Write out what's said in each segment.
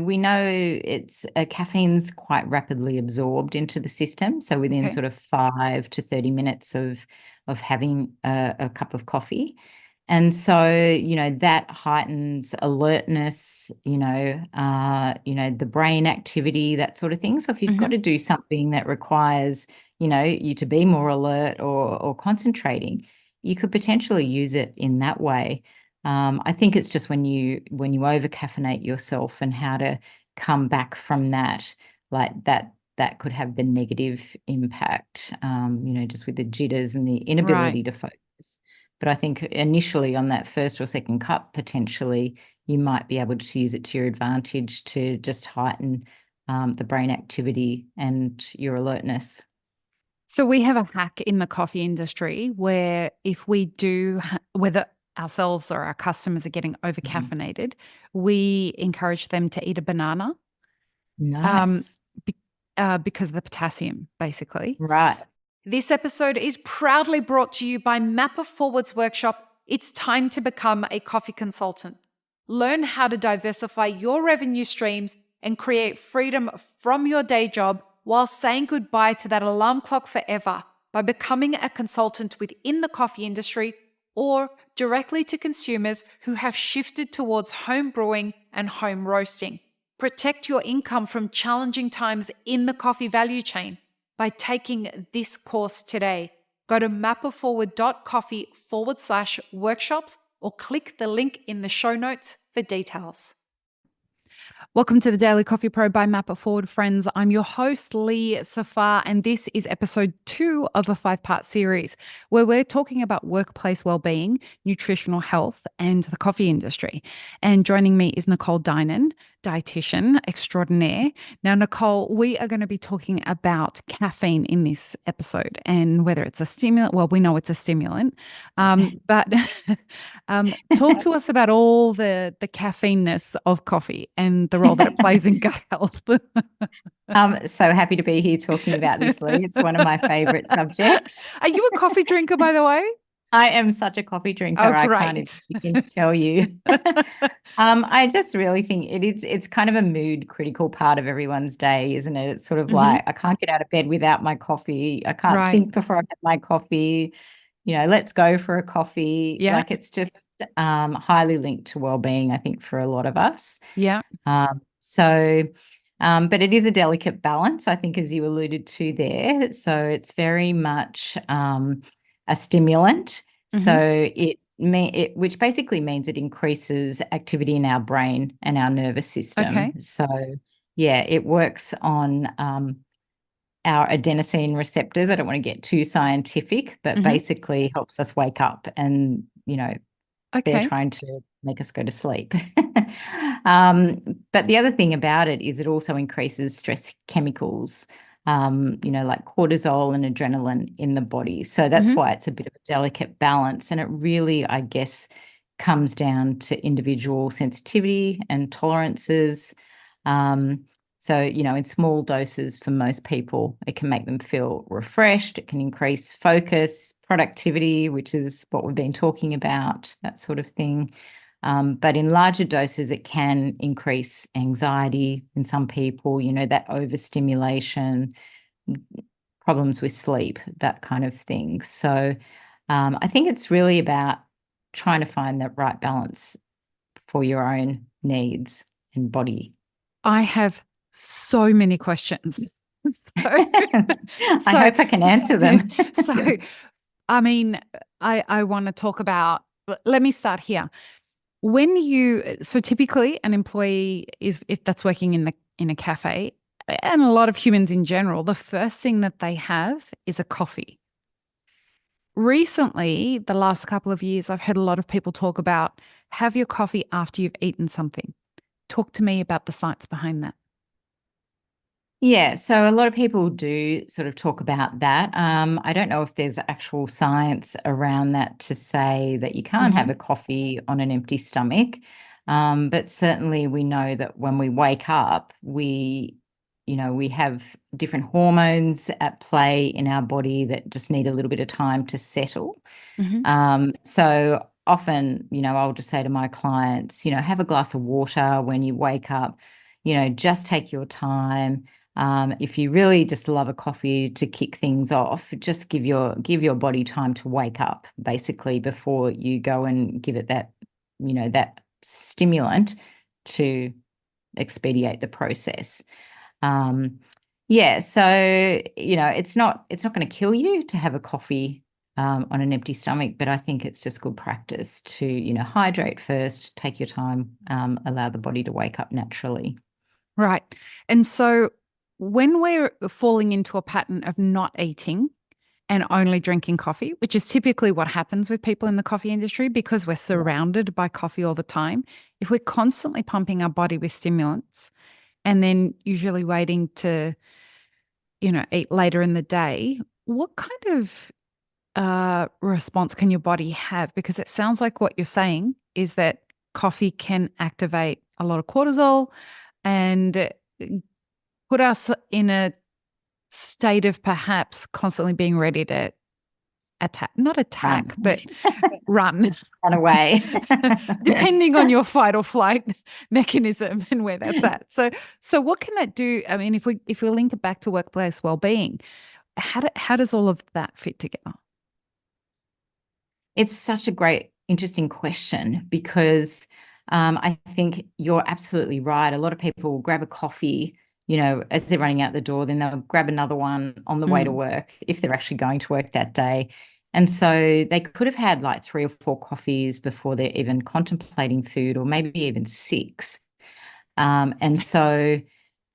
we know caffeine's quite rapidly absorbed into the system. So within sort of 5 to 30 minutes of having a cup of coffee. And so, that heightens alertness, the brain activity, that sort of thing. So if you've got to do something that requires, you to be more alert or concentrating, you could potentially use it in that way. I think it's just when you over-caffeinate yourself and how to come back from that, like that could have the negative impact, just with the jitters and the inability to focus. But I think initially on that first or second cup, potentially you might be able to use it to your advantage to just heighten the brain activity and your alertness. So we have a hack in the coffee industry where if we do, whether ourselves or our customers are getting over-caffeinated, we encourage them to eat a banana. Nice. Because of the potassium, basically. Right. This episode is proudly brought to you by Mapper Forward's workshop, It's Time to Become a Coffee Consultant. Learn how to diversify your revenue streams and create freedom from your day job while saying goodbye to that alarm clock forever by becoming a consultant within the coffee industry or directly to consumers who have shifted towards home brewing and home roasting. Protect your income from challenging times in the coffee value chain by taking this course today. Go to mapperforward.coffee/workshops or click the link in the show notes for details. Welcome to the Daily Coffee Pro by Mapper Forward, friends. I'm your host, Lee Safar, and this is episode 2 of a 5-part series where we're talking about workplace wellbeing, nutritional health, and the coffee industry. And joining me is Nicole Dynan, dietitian extraordinaire. Now, Nicole, we are going to be talking about caffeine in this episode and whether it's a stimulant. Well, we know it's a stimulant, but talk to us about all the caffeineness of coffee and the role that it plays in gut health. I'm so happy to be here talking about this, Lee. It's one of my favorite subjects. Are you a coffee drinker, by the way? I am such a coffee drinker. Oh, I can't even begin to tell you. I just really think it's kind of a mood critical part of everyone's day, isn't it? It's sort of like, I can't get out of bed without my coffee. I can't think before I have my coffee. Let's go for a coffee. Yeah. Like it's just highly linked to well-being, I think, for a lot of us. Yeah. But it is a delicate balance, I think, as you alluded to there. So it's very much a stimulant. So which basically means it increases activity in our brain and our nervous system. Okay. So yeah, it works on our adenosine receptors. I don't want to get too scientific, but basically helps us wake up and, they're trying to make us go to sleep. But the other thing about it is it also increases stress chemicals, like cortisol and adrenaline in the body. So that's why it's a bit of a delicate balance. And it really, I guess, comes down to individual sensitivity and tolerances. So, in small doses for most people, it can make them feel refreshed. It can increase focus, productivity, which is what we've been talking about, that sort of thing. But in larger doses, it can increase anxiety in some people, that overstimulation, problems with sleep, that kind of thing. So I think it's really about trying to find that right balance for your own needs and body. I have so many questions. I hope I can answer them. So, I mean, I want to talk about, let me start here. So typically an employee is, if that's working in a cafe, and a lot of humans in general, the first thing that they have is a coffee. Recently, the last couple of years, I've heard a lot of people talk about have your coffee after you've eaten something. Talk to me about the science behind that. Yeah, so a lot of people do sort of talk about that. I don't know if there's actual science around that to say that you can't have a coffee on an empty stomach, but certainly we know that when we wake up, we have different hormones at play in our body that just need a little bit of time to settle. So often, I'll just say to my clients, have a glass of water when you wake up. just take your time. If you really just love a coffee to kick things off, just give your body time to wake up, basically, before you go and give it that, that stimulant to expedite the process. So it's not going to kill you to have a coffee on an empty stomach, but I think it's just good practice to hydrate first, take your time, allow the body to wake up naturally. Right. And so when we're falling into a pattern of not eating and only drinking coffee, which is typically what happens with people in the coffee industry because we're surrounded by coffee all the time, if we're constantly pumping our body with stimulants and then usually waiting to, eat later in the day, what kind of response can your body have? Because it sounds like what you're saying is that coffee can activate a lot of cortisol and put us in a state of perhaps constantly being ready to not attack, but run. Run away. Depending on your fight or flight mechanism and where that's at. So what can that do? I mean, if we link it back to workplace wellbeing, how does all of that fit together? It's such a great, interesting question because I think you're absolutely right. A lot of people will grab a coffee, as they're running out the door, then they'll grab another one on the way to work if they're actually going to work that day. And so they could have had like 3 or 4 coffees before they're even contemplating food, or maybe even 6. And so,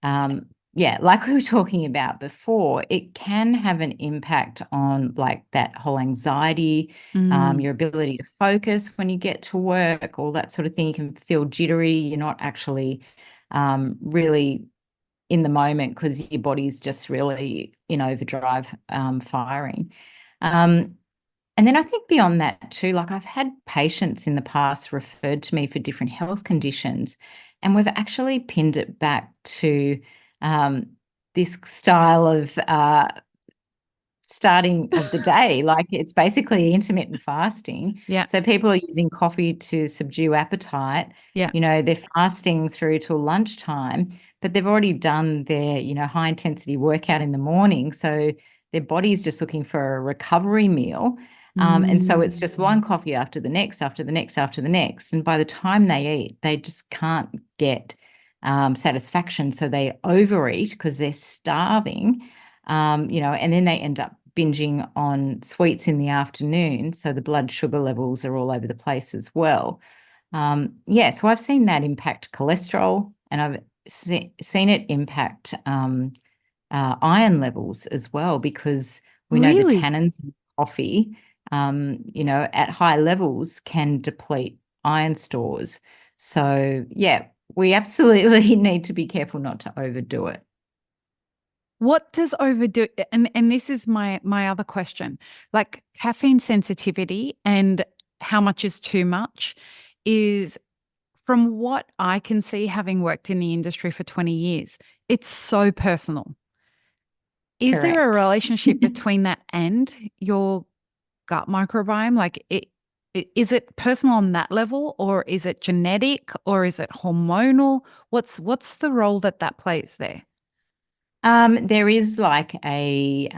like we were talking about before, it can have an impact on like that whole anxiety, your ability to focus when you get to work, all that sort of thing. You can feel jittery. You're not actually really in the moment because your body's just really in overdrive, firing. And then I think beyond that too, like I've had patients in the past referred to me for different health conditions, and we've actually pinned it back to this style of starting of the day. Like it's basically intermittent fasting. Yeah. So people are using coffee to subdue appetite. Yeah. They're fasting through till lunchtime, but they've already done their, high intensity workout in the morning. So their body's just looking for a recovery meal. And so it's just one coffee after the next, after the next, after the next. And by the time they eat, they just can't get satisfaction. So they overeat because they're starving, and then they end up binging on sweets in the afternoon. So the blood sugar levels are all over the place as well. So I've seen that impact cholesterol, and I've seen it impact iron levels as well, because we know the tannins in coffee, at high levels can deplete iron stores. So, we absolutely need to be careful not to overdo it. What does overdo? And this is my other question. Like caffeine sensitivity and how much is too much is, from what I can see, having worked in the industry for 20 years, it's so personal. Is there a relationship between that and your gut microbiome? Like is it personal on that level, or is it genetic, or is it hormonal? What's the role that plays there? There is like a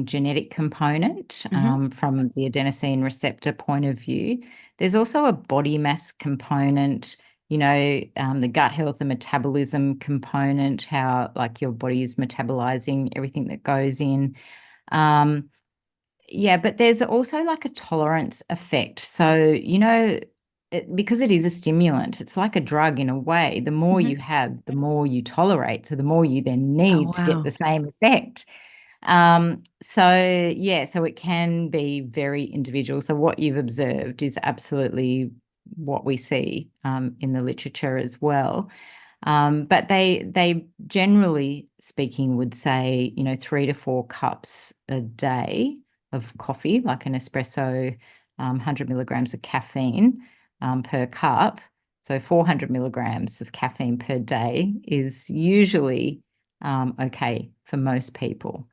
genetic component from the adenosine receptor point of view. There's also a body mass component, the gut health and metabolism component, how like your body is metabolizing everything that goes in. But there's also like a tolerance effect. So, because it is a stimulant, it's like a drug in a way. The more you have, the more you tolerate. So the more you then need to get the same effect. So it can be very individual. So what you've observed is absolutely what we see in the literature as well. But they generally speaking would say, 3 to 4 cups a day of coffee, like an espresso, 100 milligrams of caffeine per cup. So 400 milligrams of caffeine per day is usually okay for most people.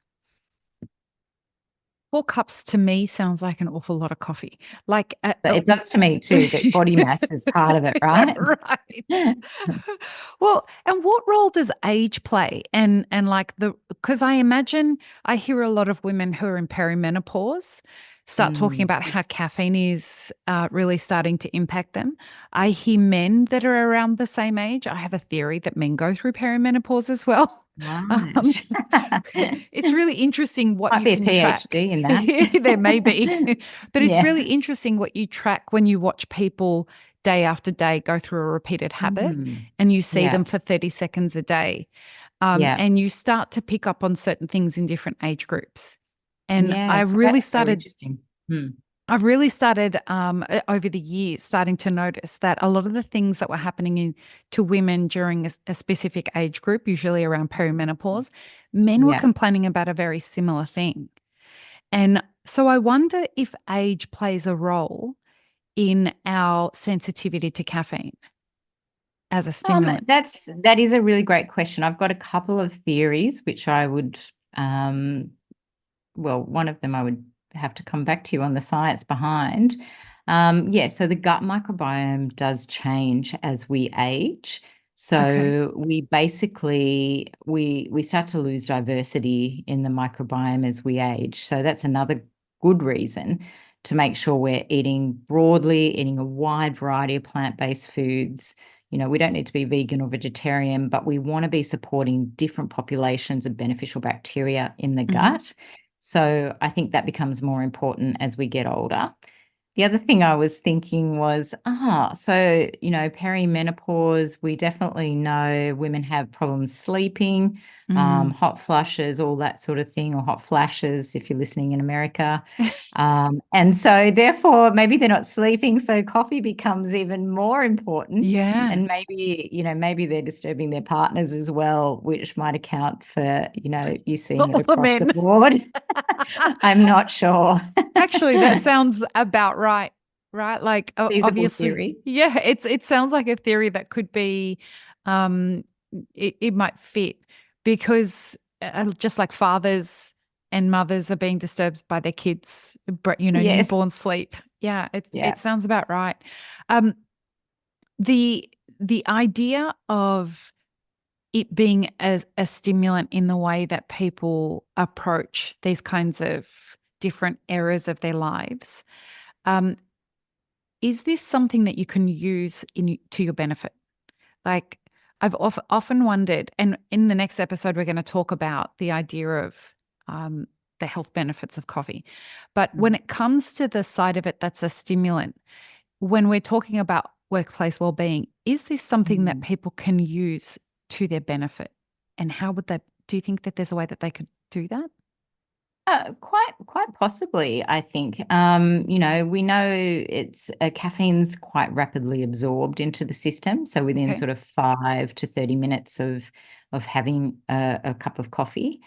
4 cups to me sounds like an awful lot of coffee. Like, It does to me too, but body mass is part of it, right? Right. Well, and what role does age play? And like because I imagine I hear a lot of women who are in perimenopause start talking about how caffeine is really starting to impact them. I hear men that are around the same age. I have a theory that men go through perimenopause as well. Right. It's really interesting what Might you be a can track. PhD in that. There may be, but it's Yeah. really interesting what you track when you watch people day after day go through a repeated habit and you see Yeah. them for 30 seconds a day. Yeah. And you start to pick up on certain things in different age groups. And Yeah, I so really that's so started interesting. I've really started over the years starting to notice that a lot of the things that were happening to women during a specific age group, usually around perimenopause, men were Yeah. complaining about a very similar thing. And so I wonder if age plays a role in our sensitivity to caffeine as a stimulant. That is a really great question. I've got a couple of theories which I would one of them I would have to come back to you on the science behind. So the gut microbiome does change as we age. So we basically we start to lose diversity in the microbiome as we age. So that's another good reason to make sure we're eating broadly, eating a wide variety of plant-based foods. We don't need to be vegan or vegetarian, but we want to be supporting different populations of beneficial bacteria in the gut. So I think that becomes more important as we get older. The other thing I was thinking was, perimenopause, we definitely know women have problems sleeping, hot flushes, all that sort of thing, or hot flashes if you're listening in America. And so therefore maybe they're not sleeping, so coffee becomes even more important. Yeah. And maybe they're disturbing their partners as well, which might account for, you seeing it across the board. I'm not sure. Actually, that sounds about right. Right? Like Feasible obviously, theory. yeah, it sounds like a theory that could be, it might fit because just like fathers and mothers are being disturbed by their kids, Yes. newborn sleep. Yeah, Yeah. it sounds about right. The idea of it being a stimulant in the way that people approach these kinds of different eras of their lives. Is this something that you can use to your benefit? Like I've often wondered, and in the next episode, we're going to talk about the idea of the health benefits of coffee. But when it comes to the side of it that's a stimulant, when we're talking about workplace wellbeing, is this something that people can use to their benefit? And how would they, do you think that there's a way that they could do that? Quite possibly, I think. We know caffeine's quite rapidly absorbed into the system. So within sort of 5 to 30 minutes of having a cup of coffee.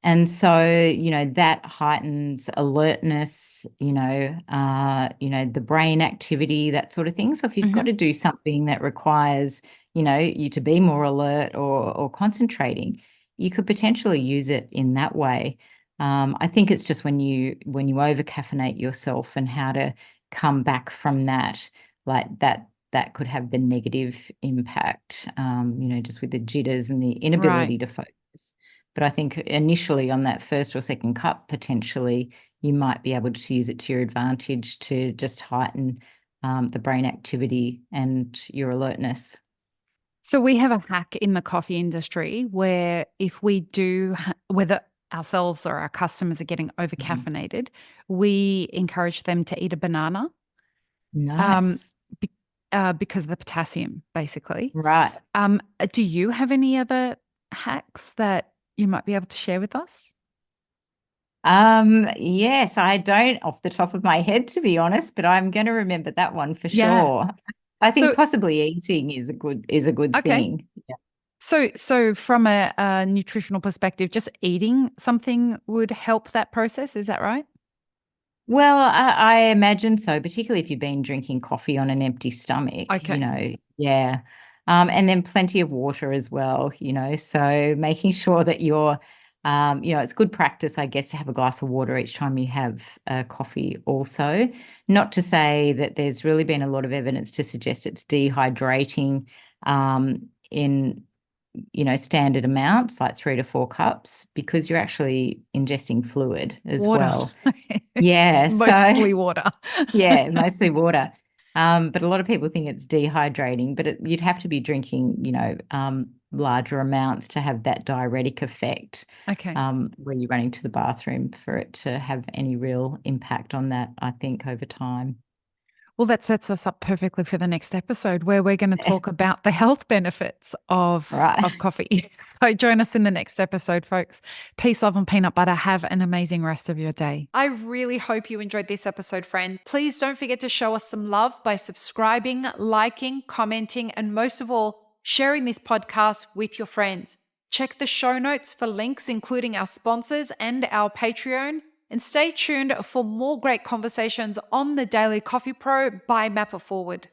And so, that heightens alertness, the brain activity, that sort of thing. So if you've got to do something that requires, you to be more alert or concentrating, you could potentially use it in that way. I think it's just when you over caffeinate yourself and how to come back from that, like that could have the negative impact, just with the jitters and the inability to focus. But I think initially on that first or second cup, potentially you might be able to use it to your advantage to just heighten the brain activity and your alertness. So we have a hack in the coffee industry where if we do, whether ourselves or our customers are getting over caffeinated, we encourage them to eat a banana. Nice. Because of the potassium, basically. Right. Do you have any other hacks that you might be able to share with us? Yes, I don't off the top of my head, to be honest, but I'm going to remember that one for sure. I think possibly eating is a good thing. Yeah. So from a nutritional perspective, just eating something would help that process. Is that right? Well, I imagine so, particularly if you've been drinking coffee on an empty stomach, yeah. And then plenty of water as well, so making sure that you're It's good practice, I guess, to have a glass of water each time you have coffee also. Not to say that there's really been a lot of evidence to suggest it's dehydrating in standard amounts, like 3 to 4 cups, because you're actually ingesting fluid as Water. well. Yeah. It's mostly water. Yeah, mostly water. But a lot of people think it's dehydrating, but you'd have to be drinking, larger amounts to have that diuretic effect. Okay. When you're running to the bathroom for it to have any real impact on that, I think, over time. Well, that sets us up perfectly for the next episode where we're going to talk about the health benefits of coffee. So join us in the next episode, folks. Peace, love, and peanut butter. Have an amazing rest of your day. I really hope you enjoyed this episode, friends. Please don't forget to show us some love by subscribing, liking, commenting, and most of all, sharing this podcast with your friends. Check the show notes for links, including our sponsors and our Patreon. And stay tuned for more great conversations on the Daily Coffee Pro by Map It Forward.